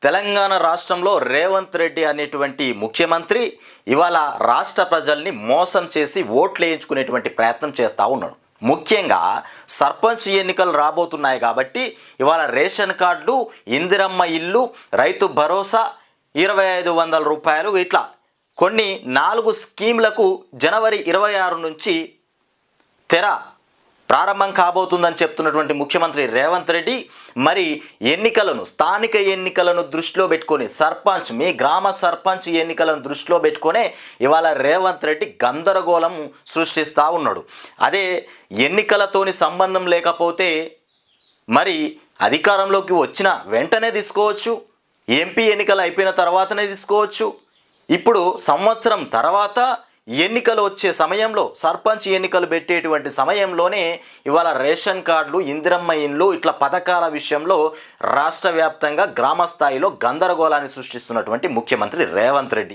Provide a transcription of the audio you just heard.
తెలంగాణ రాష్ట్రంలో రేవంత్ రెడ్డి అనేటువంటి ముఖ్యమంత్రి ఇవాళ రాష్ట్ర ప్రజల్ని మోసం చేసి ఓట్లు వేయించుకునేటువంటి ప్రయత్నం చేస్తూ ఉన్నాడు. ముఖ్యంగా సర్పంచ్ ఎన్నికలు రాబోతున్నాయి కాబట్టి ఇవాళ రేషన్ కార్డులు, ఇందిరమ్మ ఇల్లు, రైతు భరోసా, 2500 రూపాయలు ఇట్లా కొన్ని 4 స్కీమ్లకు జనవరి 26 నుంచి తెర ప్రారంభం కాబోతుందని చెప్తున్నటువంటి ముఖ్యమంత్రి రేవంత్ రెడ్డి మరి స్థానిక ఎన్నికలను దృష్టిలో పెట్టుకొని మీ గ్రామ సర్పంచ్ ఎన్నికలను దృష్టిలో పెట్టుకొని ఇవాళ రేవంత్ రెడ్డి గందరగోళం సృష్టిస్తూ ఉన్నాడు. అదే ఎన్నికలతోని సంబంధం లేకపోతే మరి అధికారంలోకి వచ్చిన వెంటనే తీసుకోవచ్చు, ఎంపీ ఎన్నికలు అయిపోయిన తర్వాతనే తీసుకోవచ్చు. ఇప్పుడు సంవత్సరం తర్వాత ఎన్నికలు వచ్చే సమయంలో, సర్పంచ్ ఎన్నికలు పెట్టేటువంటి సమయంలోనే ఇవాళ రేషన్ కార్డులు, ఇందిరమ్మ ఇండ్లు ఇట్లా పథకాల విషయంలో రాష్ట్ర వ్యాప్తంగా గ్రామ స్థాయిలో గందరగోళాన్ని సృష్టిస్తున్నటువంటి ముఖ్యమంత్రి రేవంత్ రెడ్డి.